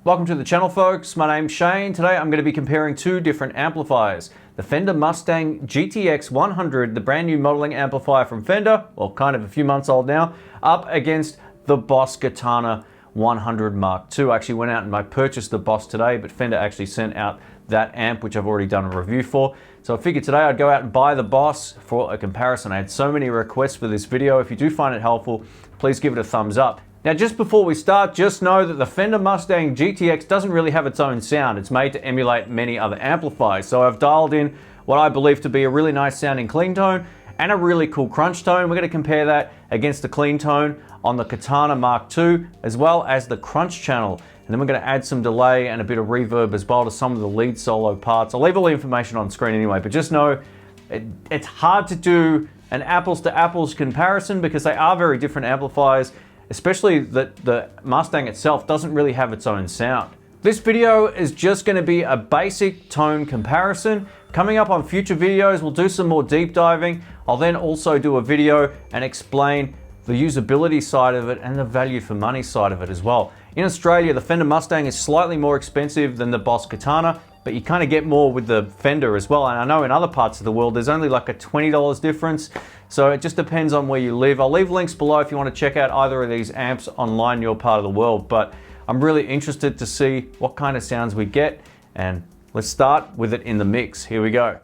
Welcome to the channel, folks. My name's Shane. Today I'm going to be comparing two different amplifiers. The Fender Mustang GTX100, the brand new modeling amplifier from Fender, well, kind of a few months old now, up against the Boss Katana 100 Mark II. I actually went out and I purchased the Boss today, but Fender actually sent out that amp, which I've already done a review for. So I figured today I'd go out and buy the Boss for a comparison. I had so many requests for this video. If you do find it helpful, please give it a thumbs up. Now, just before we start, just know that the Fender Mustang GTX doesn't really have its own sound. It's made to emulate many other amplifiers. So I've dialed in what I believe to be a really nice sounding clean tone and a really cool crunch tone. We're going to compare that against the clean tone on the Katana Mark II, as well as the crunch channel. And then we're going to add some delay and a bit of reverb as well to some of the lead solo parts. I'll leave all the information on screen anyway, but just know it's hard to do an apples to apples comparison because they are very different amplifiers, especially that the Mustang itself doesn't really have its own sound. This video is just going to be a basic tone comparison. Coming up on future videos, we'll do some more deep diving. I'll then also do a video and explain the usability side of it and the value for money side of it as well. In Australia, the Fender Mustang is slightly more expensive than the Boss Katana, but you kind of get more with the Fender as well. And I know in other parts of the world, there's only like a $20 difference. So it just depends on where you live. I'll leave links below if you want to check out either of these amps online in your part of the world. But I'm really interested to see what kind of sounds we get. And let's start with it in the mix. Here we go.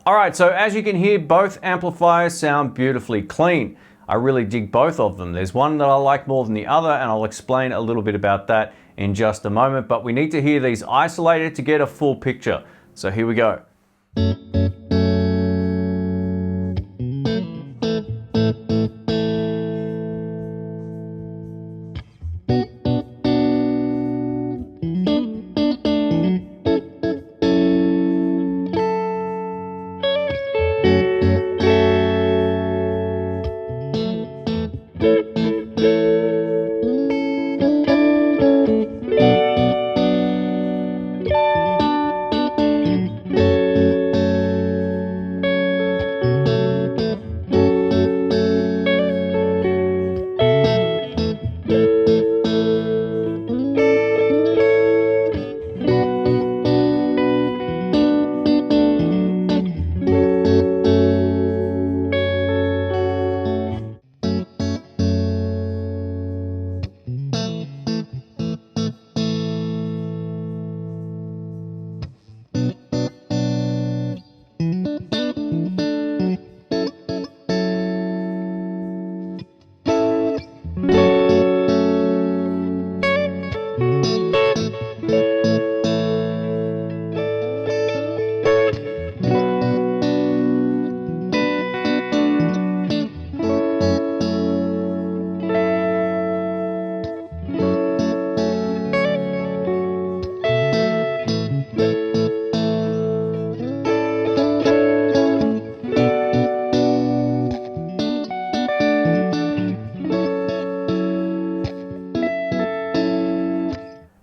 Alright, so as you can hear, both amplifiers sound beautifully clean. I really dig both of them. There's one that I like more than the other, and I'll explain a little bit about that in just a moment, but we need to hear these isolated to get a full picture. So here we go.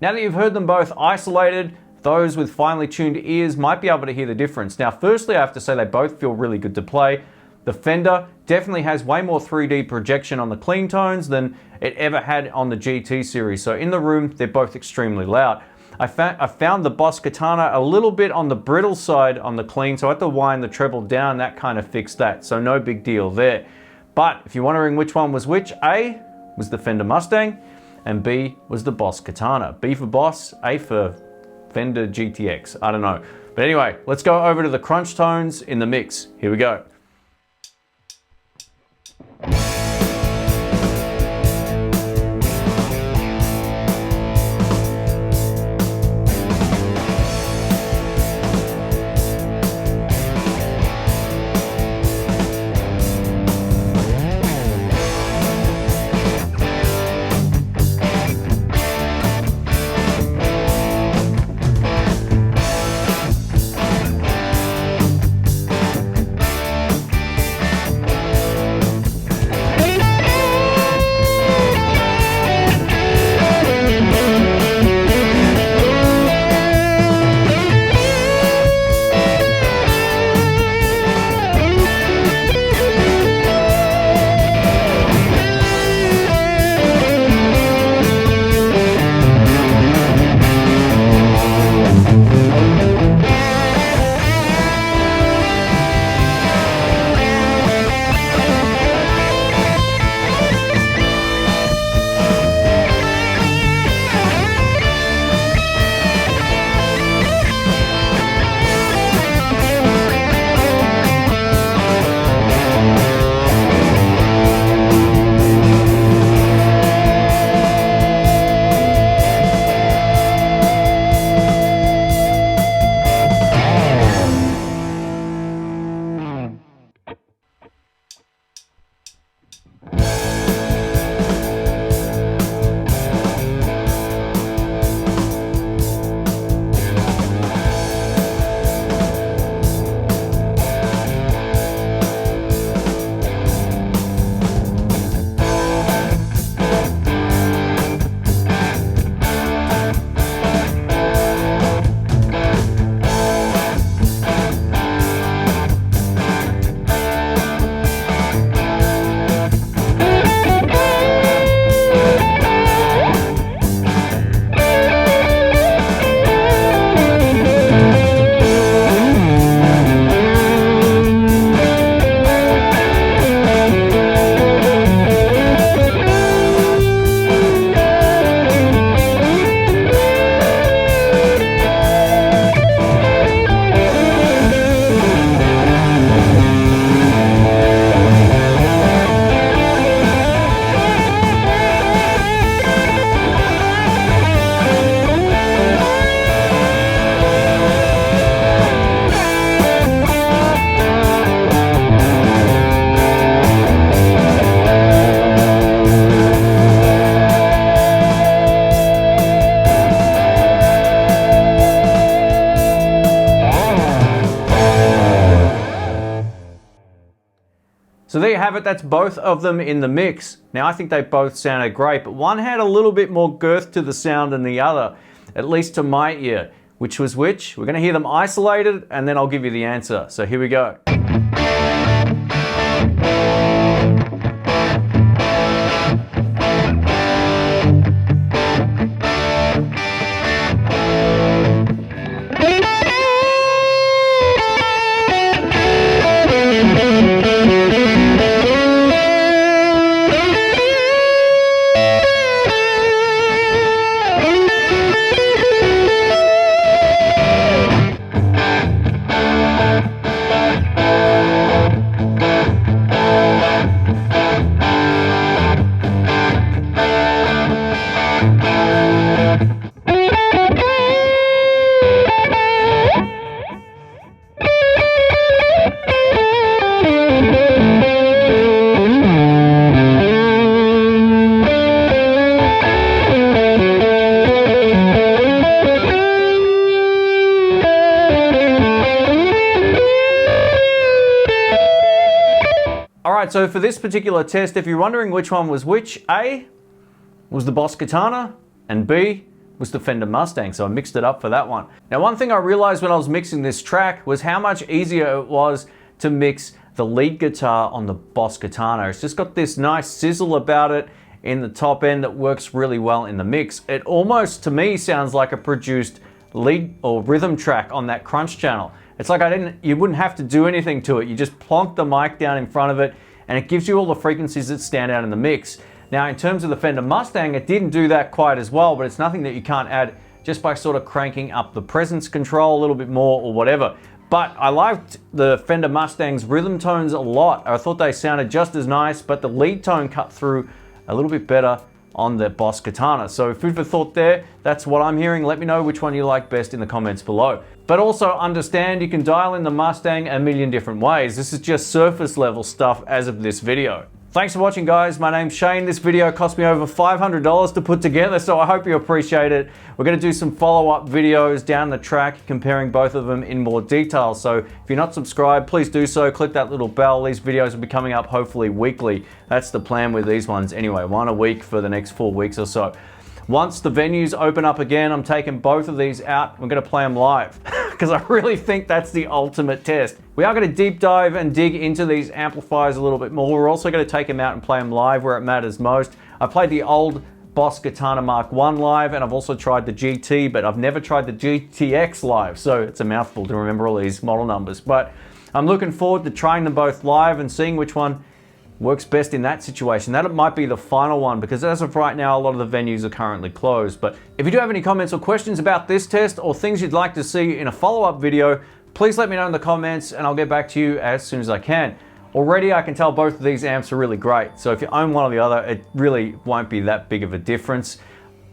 Now that you've heard them both isolated, those with finely tuned ears might be able to hear the difference. Now, firstly, I have to say they both feel really good to play. The Fender definitely has way more 3D projection on the clean tones than it ever had on the GT series. So in the room, they're both extremely loud. I found the Boss Katana a little bit on the brittle side on the clean, so I had to wind the treble down. That kind of fixed that, so no big deal there. But if you're wondering which one was which, A was the Fender Mustang and B was the Boss Katana. B for Boss, A for Fender GTX, I don't know. But anyway, let's go over to the crunch tones in the mix. Here we go. So there you have it, that's both of them in the mix. Now I think they both sounded great, but one had a little bit more girth to the sound than the other, at least to my ear. Which was which? We're going to hear them isolated and then I'll give you the answer. So here we go. Alright, so for this particular test, if you're wondering which one was which, A was the Boss Katana and B was the Fender Mustang, so I mixed it up for that one. Now, one thing I realized when I was mixing this track was how much easier it was to mix the lead guitar on the Boss Katana. It's just got this nice sizzle about it in the top end that works really well in the mix. It almost, to me, sounds like a produced lead or rhythm track on that crunch channel. It's like you wouldn't have to do anything to it. You just plonk the mic down in front of it and it gives you all the frequencies that stand out in the mix. Now, in terms of the Fender Mustang, it didn't do that quite as well, but it's nothing that you can't add just by sort of cranking up the presence control a little bit more or whatever. But I liked the Fender Mustang's rhythm tones a lot. I thought they sounded just as nice, but the lead tone cut through a little bit better on the Boss Katana. So food for thought there. That's what I'm hearing. Let me know which one you like best in the comments below. But also understand you can dial in the Mustang a million different ways. This is just surface level stuff as of this video. Thanks for watching, guys. My name's Shane. This video cost me over $500 to put together, so I hope you appreciate it. We're going to do some follow-up videos down the track comparing both of them in more detail. So if you're not subscribed, please do so. Click that little bell. These videos will be coming up hopefully weekly. That's the plan with these ones anyway, one a week for the next 4 weeks or so. Once the venues open up again, I'm taking both of these out. We're going to play them live because I really think that's the ultimate test. We are going to deep dive and dig into these amplifiers a little bit more. We're also going to take them out and play them live where it matters most. I played the old Boss Katana Mark I live, and I've also tried the GT, but I've never tried the GTX live, so it's a mouthful to remember all these model numbers. But I'm looking forward to trying them both live and seeing which one works best in that situation. That might be the final one because as of right now, a lot of the venues are currently closed. But if you do have any comments or questions about this test or things you'd like to see in a follow-up video, please let me know in the comments and I'll get back to you as soon as I can. Already I can tell both of these amps are really great. So if you own one or the other, it really won't be that big of a difference.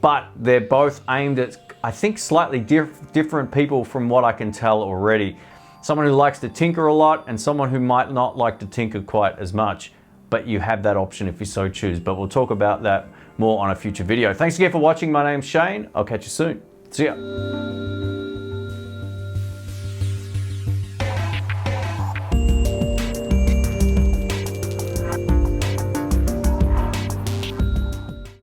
But they're both aimed at, I think, slightly different people from what I can tell already. Someone who likes to tinker a lot and someone who might not like to tinker quite as much. But you have that option if you so choose. But we'll talk about that more on a future video. Thanks again for watching. My name's Shane. I'll catch you soon. See ya.